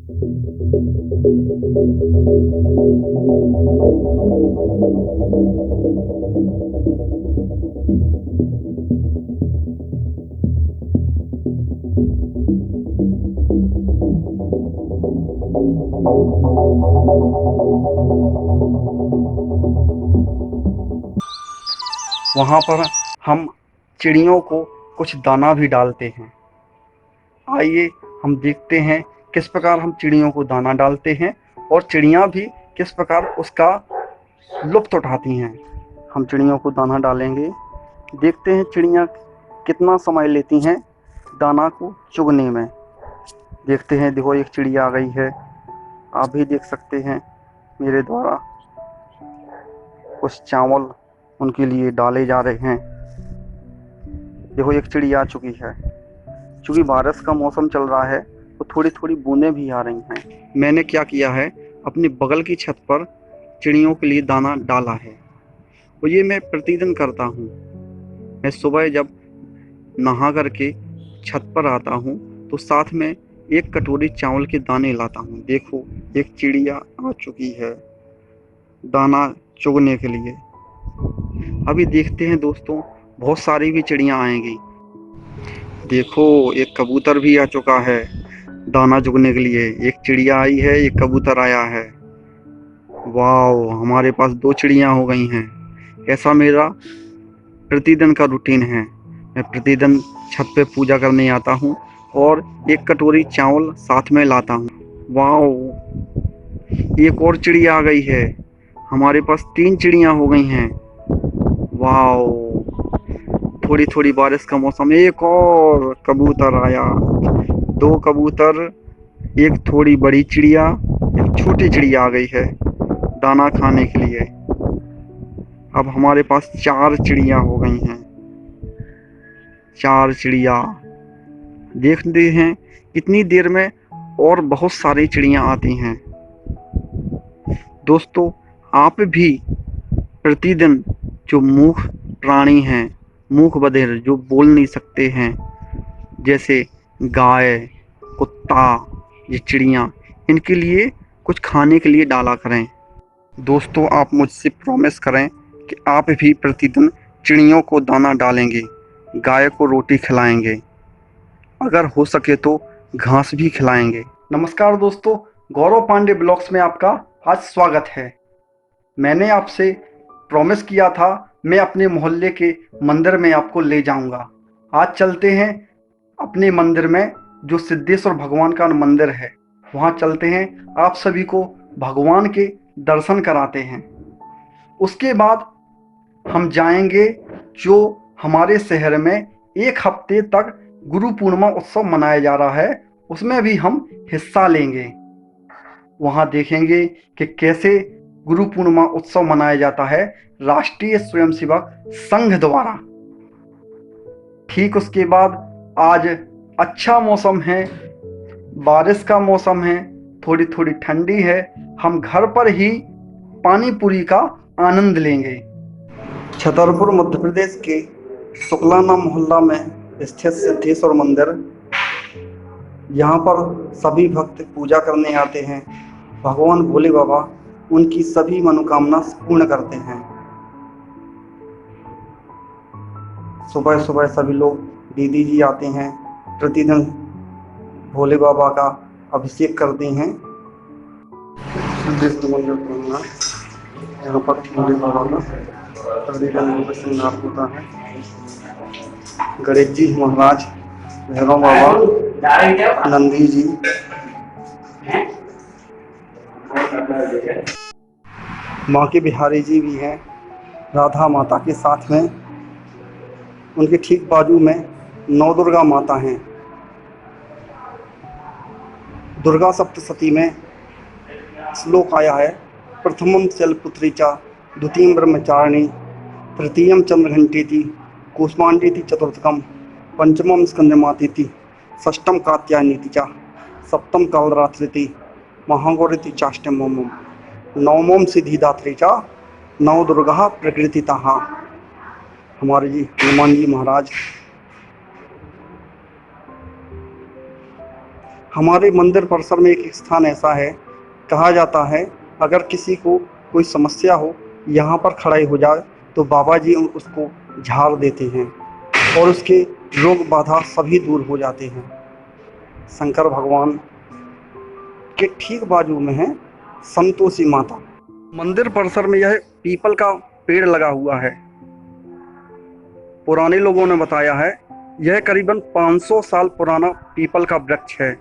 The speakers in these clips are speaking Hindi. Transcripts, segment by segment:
वहाँ पर हम चिड़ियों को कुछ दाना भी डालते हैं। आइए हम देखते हैं किस प्रकार हम चिड़ियों को दाना डालते हैं और चिड़ियाँ भी किस प्रकार उसका लुत्फ़ उठाती हैं। हम चिड़ियों को दाना डालेंगे। देखते हैं चिड़ियाँ कितना समय लेती हैं दाना को चुगने में। देखते हैं, देखो एक चिड़िया आ गई है। आप भी देख सकते हैं मेरे द्वारा कुछ चावल उनके लिए डाले जा रहे हैं। देखो एक चिड़िया आ चुकी है। चूँकि बारिश का मौसम चल रहा है तो थोड़ी थोड़ी बूंदें भी आ रही हैं। मैंने क्या किया है, अपनी बगल की छत पर चिड़ियों के लिए दाना डाला है और ये मैं प्रतिदिन करता हूँ। मैं सुबह जब नहा करके छत पर आता हूँ तो साथ में एक कटोरी चावल के दाने लाता हूँ। देखो एक चिड़िया आ चुकी है दाना चुगने के लिए। अभी देखते हैं दोस्तों, बहुत सारी भी चिड़ियाँ आएंगी। देखो एक कबूतर भी आ चुका है दाना चुगने के लिए। एक चिड़िया आई है, एक कबूतर आया है। वाह, हमारे पास 2 चिड़िया हो गई हैं। ऐसा मेरा प्रतिदिन का रूटीन है। मैं प्रतिदिन छत पे पूजा करने आता हूँ और एक कटोरी चावल साथ में लाता हूँ। वाह, एक और चिड़िया आ गई है। हमारे पास 3 चिड़िया हो गई हैं। वाह, थोड़ी थोड़ी बारिश का मौसम। एक और कबूतर आया। 2 कबूतर, एक थोड़ी बड़ी चिड़िया, एक छोटी चिड़िया आ गई है दाना खाने के लिए। अब हमारे पास 4 चिड़िया हो गई हैं। 4 चिड़िया। देखते हैं कितनी देर में और बहुत सारी चिड़िया आती हैं। दोस्तों, आप भी प्रतिदिन जो मूक प्राणी हैं, मूक बधिर जो बोल नहीं सकते हैं, जैसे गाय, कुत्ता, ये चिड़िया, इनके लिए कुछ खाने के लिए डाला करें। दोस्तों, आप मुझसे प्रॉमिस करें कि आप भी प्रतिदिन चिड़ियों को दाना डालेंगे, गाय को रोटी खिलाएंगे, अगर हो सके तो घास भी खिलाएंगे। नमस्कार दोस्तों, गौरव पांडे ब्लॉग्स में आपका आज स्वागत है। मैंने आपसे प्रॉमिस किया था मैं अपने मोहल्ले के मंदिर में आपको ले जाऊंगा। आज चलते हैं अपने मंदिर में, जो सिद्धेश्वर भगवान का मंदिर है। वहाँ चलते हैं, आप सभी को भगवान के दर्शन कराते हैं। उसके बाद हम जाएंगे जो हमारे शहर में 1 हफ्ते तक गुरु पूर्णिमा उत्सव मनाया जा रहा है, उसमें भी हम हिस्सा लेंगे। वहाँ देखेंगे कि कैसे गुरु पूर्णिमा उत्सव मनाया जाता है राष्ट्रीय स्वयंसेवक संघ द्वारा। ठीक उसके बाद आज अच्छा मौसम है, बारिश का मौसम है, थोड़ी थोड़ी ठंडी है। हम घर पर ही पानी पूरी का आनंद लेंगे। छतरपुर मध्य प्रदेश के शुक्लाना मोहल्ला में स्थित सिद्धेश्वर मंदिर, यहाँ पर सभी भक्त पूजा करने आते हैं। भगवान भोले बाबा उनकी सभी मनोकामना पूर्ण करते हैं। सुबह सुबह सभी लोग, दीदी जी आते हैं, प्रतिदिन भोले बाबा का अभिषेक करते हैं। सिद्धेश्वर मंदिर घूमना, यहाँ पर भोले बाबा का प्रतिदिन श्रृंगार होता है। गणेश जी महाराज, भैरव बाबा, नंदी जी, माँ के बिहारी जी भी हैं, राधा माता के साथ में। उनके ठीक बाजू में 9 दुर्गा माता हैं। दुर्गा सप्तशती में श्लोक आया है, प्रथमम शैलपुत्री च, द्वितीयम ब्रह्मचारिणी, तृतीयम चंद्रघंटेति, कूष्मांडेति चतुर्थकम, पंचमम स्कंदमातेति, षष्ठम कात्यायनीति च, सप्तम कालरात्रिति, महागौरीति चाष्टमम, नवमम सिद्धिदात्री च, नव दुर्गा प्रकृतितः। हमारे जी हनुमान जी महाराज। हमारे मंदिर परिसर में एक स्थान ऐसा है, कहा जाता है अगर किसी को कोई समस्या हो, यहाँ पर खड़े हो जाए तो बाबा जी उसको झाड़ देते हैं और उसके रोग बाधा सभी दूर हो जाते हैं। शंकर भगवान के ठीक बाजू में है संतोषी माता। मंदिर परिसर में यह पीपल का पेड़ लगा हुआ है। पुराने लोगों ने बताया है यह करीबन 500 साल पुराना पीपल का वृक्ष है,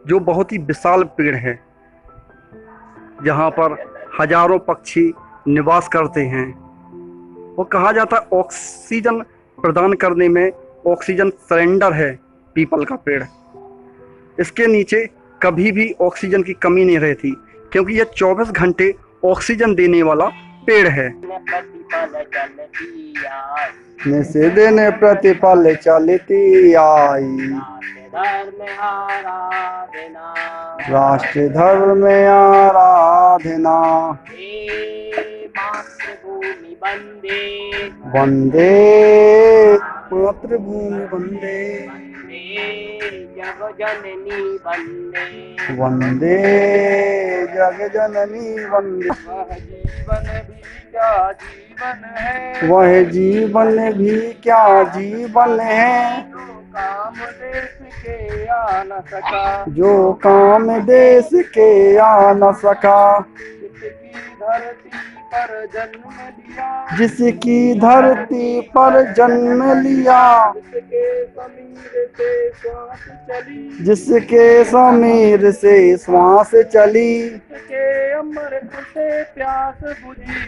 जो बहुत ही विशाल पेड़ है। यहाँ पर हजारों पक्षी निवास करते हैं और कहा जाता है ऑक्सीजन प्रदान करने में ऑक्सीजन सिलेंडर है पीपल का पेड़। इसके नीचे कभी भी ऑक्सीजन की कमी नहीं रहती, क्योंकि यह 24 घंटे ऑक्सीजन देने वाला पेड़ है। निषेधे ने प्रतिपल चलती आई, राष्ट्र धर्म आराधना, मातृभूमि वंदे वंदे मातृभूमि वंदे, जग जननी वंदे, वंदे जग जननी वंदे। वह जीवन भी क्या जीवन है, वह जीवन भी क्या जीवन है, जो काम देश के आ न सका, जो काम देश के आ न सका, जिसकी धरती पर जन्म लिया, जिसकी धरती पर जन्म लिया, जिसके समीर से श्वास चली, जिसके समीर से श्वास चली,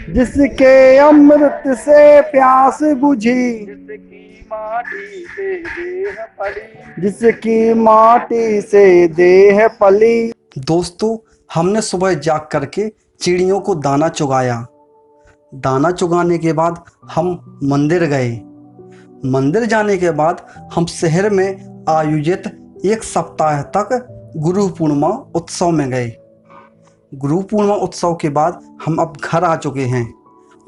जिसके अमृत से प्यास बुझी, जिसकी माटी से देह फली, जिसकी माटी से देह पली। दोस्तों, हमने सुबह जाग करके चिड़ियों को दाना चुगाया। दाना चुगाने के बाद हम मंदिर गए। मंदिर जाने के बाद हम शहर में आयोजित एक सप्ताह तक गुरु पूर्णिमा उत्सव में गए। गुरु पूर्णिमा उत्सव के बाद हम अब घर आ चुके हैं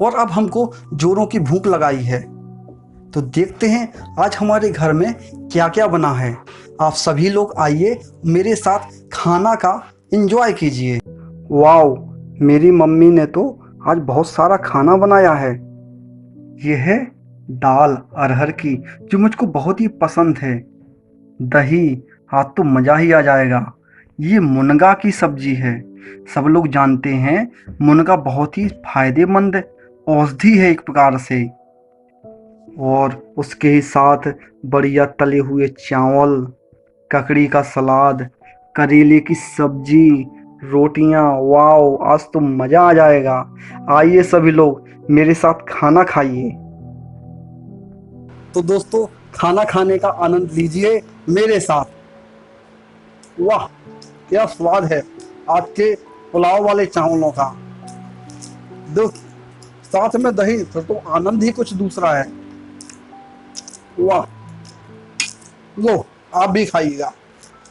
और अब हमको जोरों की भूख लगाई है। तो देखते हैं आज हमारे घर में क्या क्या बना है। आप सभी लोग आइए मेरे साथ खाना का एंजॉय कीजिए। वाओ, मेरी मम्मी ने तो आज बहुत सारा खाना बनाया है। यह है दाल अरहर की, जो मुझको बहुत ही पसंद है। दही, आज तो मज़ा ही आ जाएगा। ये मुनगा की सब्जी है। सब लोग जानते हैं मुनगा बहुत ही फायदेमंद औषधि है एक प्रकार से। और उसके ही साथ बढ़िया तले हुए चावल, ककड़ी का सलाद, करेले की सब्जी, रोटियां। वाओ, आज तो मज़ा आ जाएगा। आइए सभी लोग मेरे साथ खाना खाइए। तो दोस्तों, खाना खाने का आनंद लीजिए मेरे साथ। वाह, क्या स्वाद है आज के पुलाव वाले चावलों का। दो साथ में दही, फिर तो आनंद ही कुछ दूसरा है। वाह, लो आप भी खाइएगा,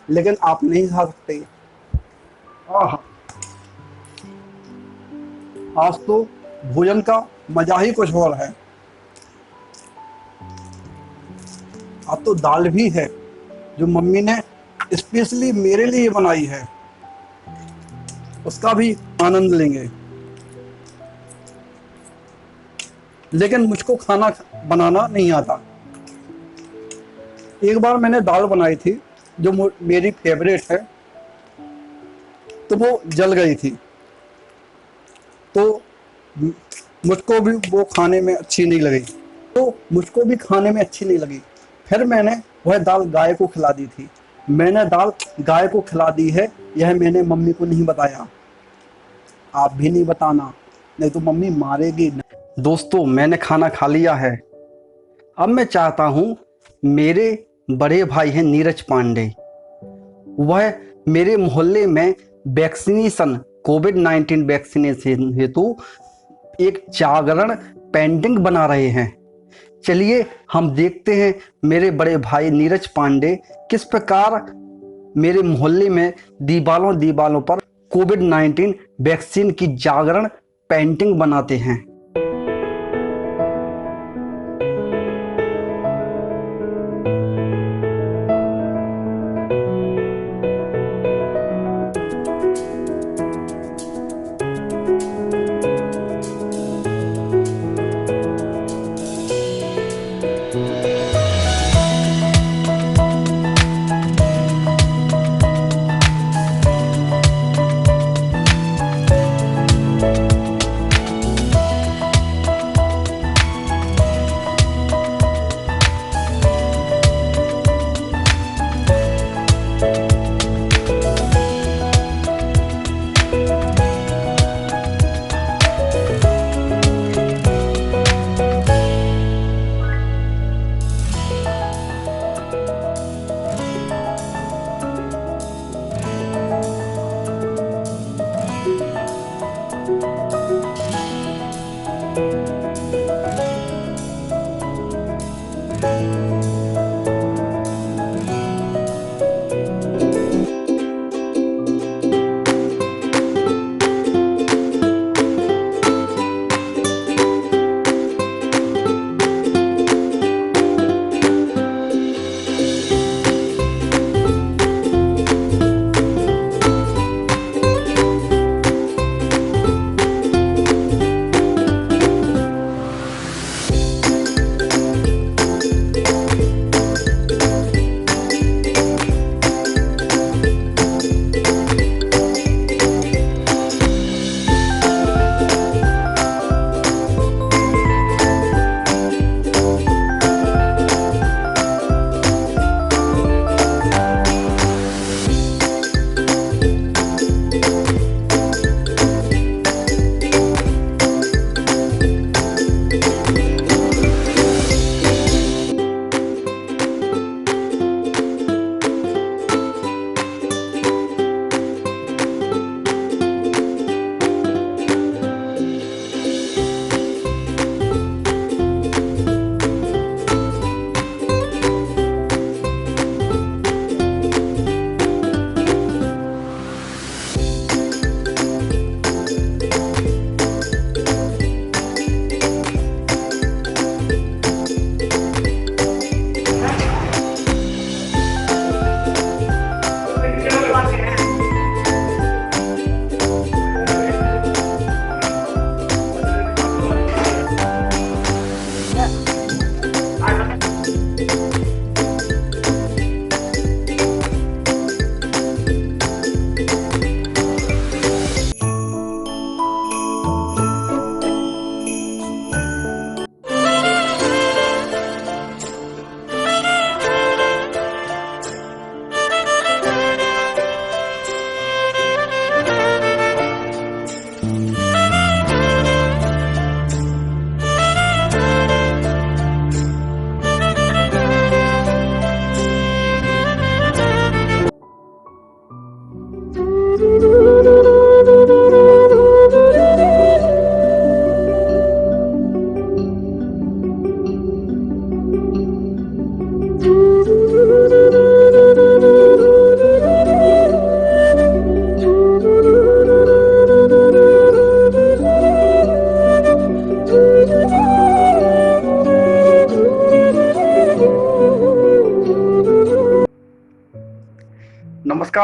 लेकिन आप नहीं खा सकते। आह, आज तो भोजन का मजा ही कुछ और है। आज तो दाल भी है जो मम्मी ने स्पेशली मेरे लिए बनाई है, उसका भी आनंद लेंगे। लेकिन मुझको खाना बनाना नहीं आता। एक बार मैंने दाल बनाई थी जो मेरी फेवरेट है, तो वो जल गई थी, तो मुझको भी वो खाने में अच्छी नहीं लगी। फिर मैंने वह दाल गाय को खिला दी थी। मैंने दाल गाय को खिला दी है, यह मैंने मम्मी को नहीं बताया। आप भी नहीं बताना, नहीं तो मम्मी मारेगी। दोस्तों, मैंने खाना खा लिया है। अब मैं चाहता हूँ मेरे बड़े भाई हैं नीरज पांडे, वह मेरे मोहल्ले में वैक्सीनेशन कोविड-19 वैक्सीनेशन हेतु एक जागरण पेंटिंग बना रहे हैं। चलिए हम देखते हैं मेरे बड़े भाई नीरज पांडे किस प्रकार मेरे मोहल्ले में दीवालों पर कोविड-19 वैक्सीन की जागरण पेंटिंग बनाते हैं।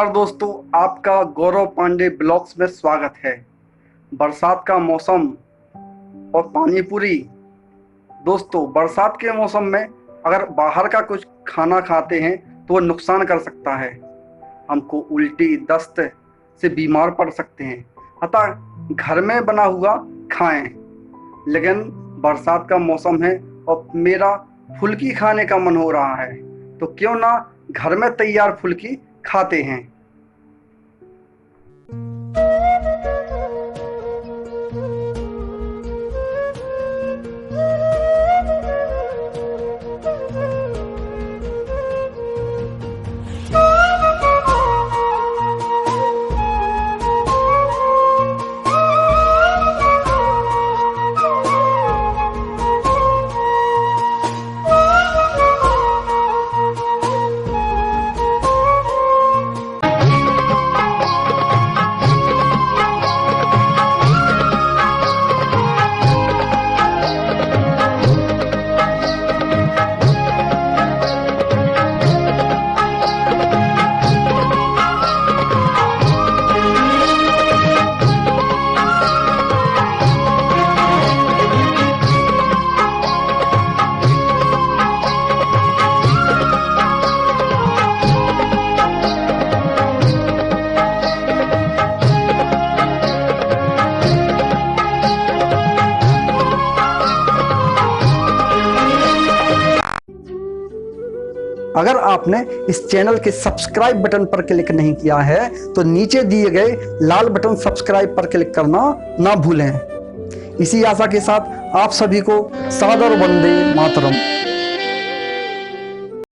नमस्कार दोस्तों, आपका गौरव पांडे ब्लॉग्स में स्वागत है। बरसात का मौसम और पानी पूरी। दोस्तों, बरसात के मौसम में अगर बाहर का कुछ खाना खाते हैं तो वो नुकसान कर सकता है, हमको उल्टी दस्त से बीमार पड़ सकते हैं। अतः घर में बना हुआ खाएं। लेकिन बरसात का मौसम है और मेरा फुल्की खाने का मन हो रहा है, तो क्यों ना घर में तैयार फुल्की खाते हैं। अगर आपने इस चैनल के सब्सक्राइब बटन पर क्लिक नहीं किया है तो नीचे दिए गए लाल बटन सब्सक्राइब पर क्लिक करना ना भूलें। इसी आशा के साथ आप सभी को सादर वंदे मातरम।